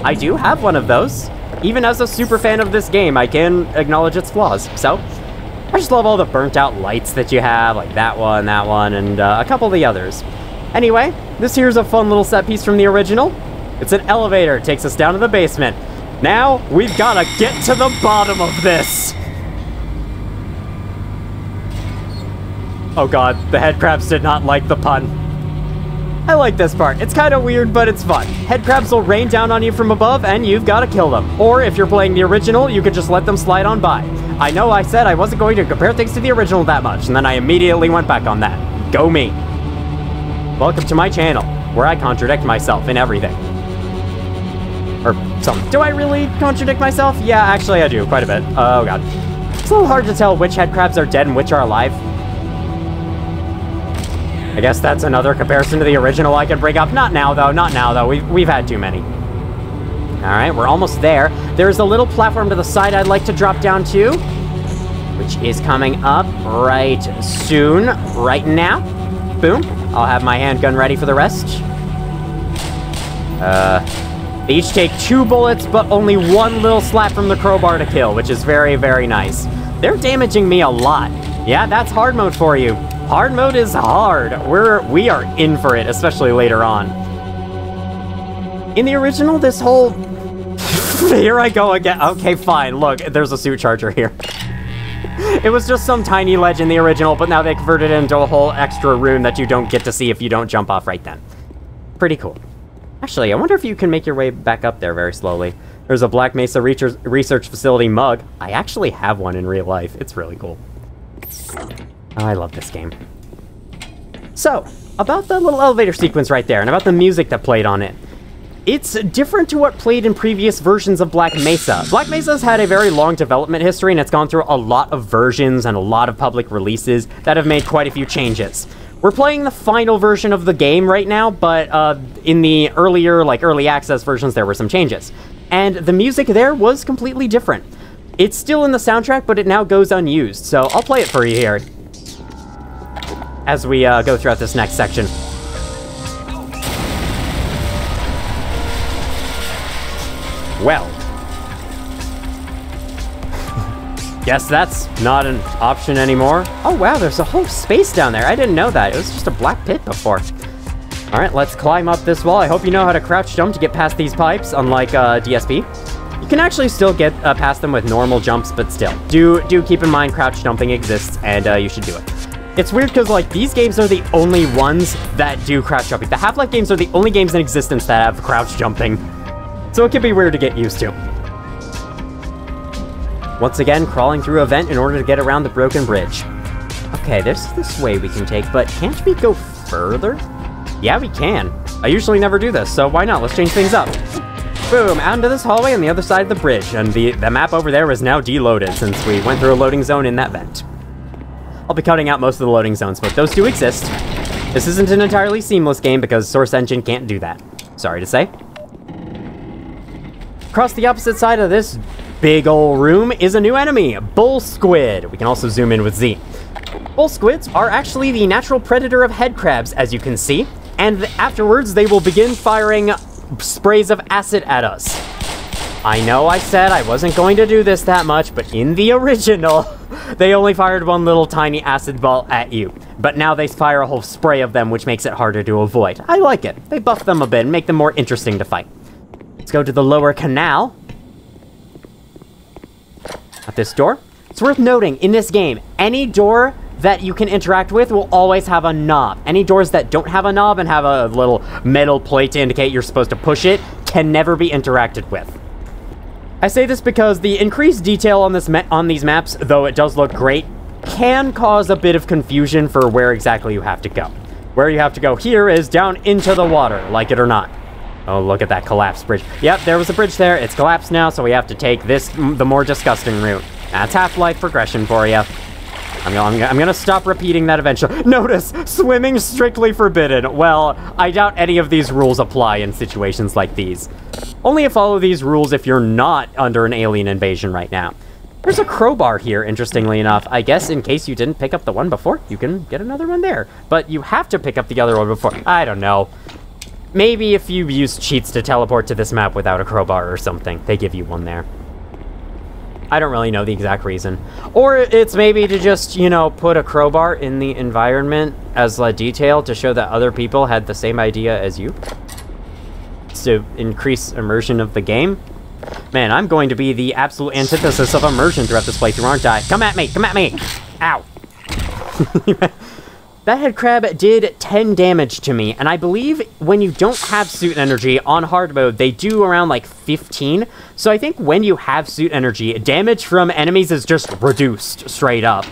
I do have one of those. Even as a super fan of this game, I can acknowledge its flaws, so I just love all the burnt out lights that you have, like that one, and a couple of the others. Anyway, this here's a fun little set piece from the original. It's an elevator, it takes us down to the basement. Now, we've gotta get to the bottom of this. Oh god, the headcrabs did not like the pun. I like this part. It's kind of weird, but it's fun. Headcrabs will rain down on you from above, and you've got to kill them. Or if you're playing the original, you could just let them slide on by. I know I said I wasn't going to compare things to the original that much, and then I immediately went back on that. Go me. Welcome to my channel, where I contradict myself in everything. Or something. Do I really contradict myself? Yeah, actually I do, quite a bit. Oh god. It's a little hard to tell which headcrabs are dead and which are alive. I guess that's another comparison to the original I can bring up. Not now, though. We've had too many. Alright, we're almost there. There's a little platform to the side I'd like to drop down to, which is coming up right soon. Right now. Boom. I'll have my handgun ready for the rest. They each take 2 bullets, but only 1 little slap from the crowbar to kill, which is very, very nice. They're damaging me a lot. Yeah, that's hard mode for you. Hard mode is hard. We are in for it, especially later on. In the original, this whole... Here I go again. Okay, fine. Look, there's a suit charger here. It was just some tiny ledge in the original, but now they converted it into a whole extra room that you don't get to see if you don't jump off right then. Pretty cool. Actually, I wonder if you can make your way back up there very slowly. There's a Black Mesa Research Facility mug. I actually have one in real life. It's really cool. Oh, I love this game. So, about the little elevator sequence right there, and about the music that played on it. It's different to what played in previous versions of Black Mesa. Black Mesa's had a very long development history, and it's gone through a lot of versions and a lot of public releases that have made quite a few changes. We're playing the final version of the game right now, but in the earlier, early access versions, there were some changes. And the music there was completely different. It's still in the soundtrack, but it now goes unused, so I'll play it for you here as we go throughout this next section. Well. Guess that's not an option anymore. Oh wow, there's a whole space down there. I didn't know that. It was just a black pit before. Alright, let's climb up this wall. I hope you know how to crouch jump to get past these pipes, unlike DSP. You can actually still get past them with normal jumps, but still. Do keep in mind crouch jumping exists, and you should do it. It's weird because, these games are the only ones that do crouch jumping. The Half-Life games are the only games in existence that have crouch jumping. So it can be weird to get used to. Once again, crawling through a vent in order to get around the broken bridge. Okay, there's this way we can take, but can't we go further? Yeah, we can. I usually never do this, so why not? Let's change things up. Boom, out into this hallway on the other side of the bridge, and the map over there is now deloaded since we went through a loading zone in that vent. I'll be cutting out most of the loading zones, but those do exist. This isn't an entirely seamless game because Source Engine can't do that. Sorry to say. Across the opposite side of this big ol' room is a new enemy, bull squid. We can also zoom in with Z. Bull squids are actually the natural predator of head crabs, as you can see, and afterwards they will begin firing sprays of acid at us. I know I said I wasn't going to do this that much, but in the original, they only fired one little tiny acid ball at you. But now they fire a whole spray of them, which makes it harder to avoid. I like it. They buff them a bit and make them more interesting to fight. Let's go to the lower canal. At this door. It's worth noting, in this game, any door that you can interact with will always have a knob. Any doors that don't have a knob and have a little metal plate to indicate you're supposed to push it can never be interacted with. I say this because the increased detail on these maps, though it does look great, can cause a bit of confusion for where exactly you have to go. Where you have to go here is down into the water, like it or not. Oh, look at that collapsed bridge. Yep, there was a bridge there. It's collapsed now, so we have to take this, the more disgusting route. That's Half-Life progression for you. I'm gonna stop repeating that eventually. Notice, swimming strictly forbidden. Well, I doubt any of these rules apply in situations like these. Only follow these rules if you're not under an alien invasion right now. There's a crowbar here, interestingly enough. I guess in case you didn't pick up the one before, you can get another one there. But you have to pick up the other one before. I don't know. Maybe if you use cheats to teleport to this map without a crowbar or something, they give you one there. I don't really know the exact reason. Or it's maybe to just, you know, put a crowbar in the environment as a detail to show that other people had the same idea as you. To increase immersion of the game. Man, I'm going to be the absolute antithesis of immersion throughout this playthrough, aren't I? Come at me! Come at me! Ow! That head crab did 10 damage to me, and I believe when you don't have suit energy on hard mode, they do around like 15. So I think when you have suit energy, damage from enemies is just reduced straight up.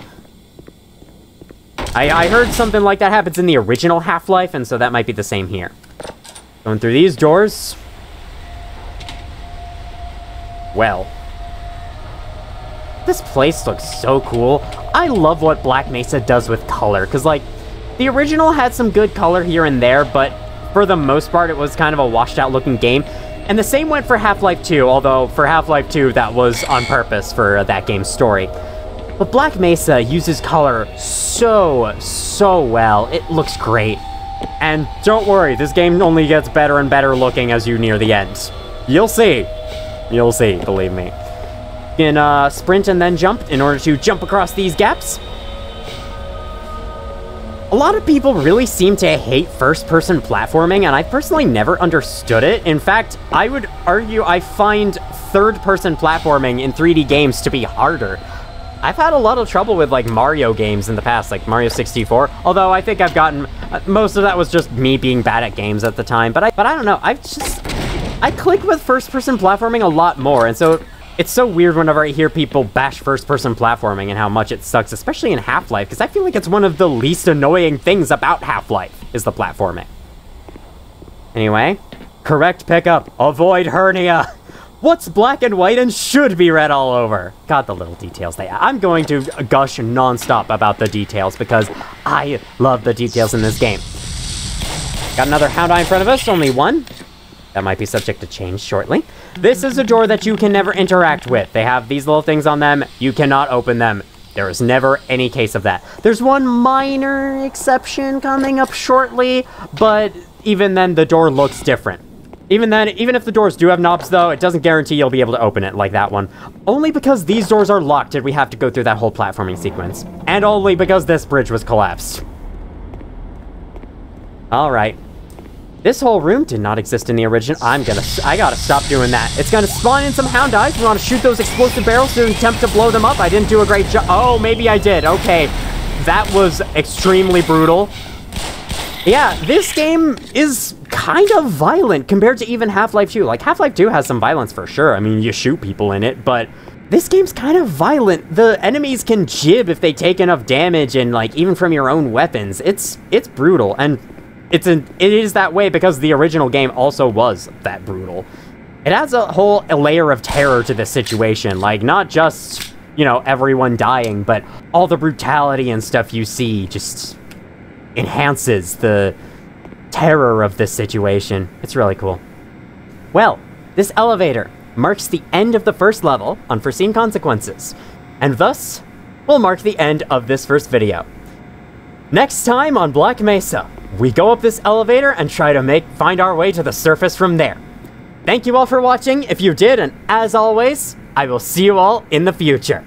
I heard something like that happens in the original Half-Life, and so that might be the same here. Going through these doors. Well. This place looks so cool. I love what Black Mesa does with color, because, like, the original had some good color here and there, but for the most part, it was kind of a washed-out-looking game. And the same went for Half-Life 2, although for Half-Life 2, that was on purpose for that game's story. But Black Mesa uses color so well. It looks great. And don't worry, this game only gets better and better looking as you near the end. You'll see. You'll see, believe me. You can sprint and then jump in order to jump across these gaps. A lot of people really seem to hate first-person platforming, and I personally never understood it. In fact, I would argue I find third-person platforming in 3D games to be harder. I've had a lot of trouble with, like, Mario games in the past, like Mario 64, although I think I've gotten... most of that was just me being bad at games at the time, but I don't know, I click with first-person platforming a lot more, and so it's so weird whenever I hear people bash first-person platforming and how much it sucks, especially in Half-Life, because I feel like it's one of the least annoying things about Half-Life, is the platforming. Anyway, correct pickup, avoid hernia. What's black and white and should be red all over? God, the little details they... I'm going to gush non-stop about the details because I love the details in this game. Got another hound eye in front of us, only one. That might be subject to change shortly. This is a door that you can never interact with. They have these little things on them. You cannot open them. There is never any case of that. There's one minor exception coming up shortly, but even then the door looks different. Even then, even if the doors do have knobs, though, it doesn't guarantee you'll be able to open it like that one. Only because these doors are locked did we have to go through that whole platforming sequence. And only because this bridge was collapsed. Alright. This whole room did not exist in the original. I gotta stop doing that. It's gonna spawn in some hound eyes. We want to shoot those explosive barrels to attempt to blow them up. I didn't do a great job. Oh, maybe I did. Okay. That was extremely brutal. Yeah, this game is kind of violent compared to even Half-Life 2. Like, Half-Life 2 has some violence for sure. I mean, you shoot people in it, but this game's kind of violent. The enemies can jib if they take enough damage and, like, even from your own weapons. It's brutal, and it is that way because the original game also was that brutal. It adds a whole layer of terror to this situation. Like, not just, you know, everyone dying, but all the brutality and stuff you see just enhances the terror of this situation. It's really cool. Well, this elevator. marks the end of the first level, Unforeseen Consequences, and thus will mark the end of this first video. Next time on Black Mesa, we go up this elevator and try to find our way to the surface from there. Thank you all for watching if you did, and as always, I will see you all in the future.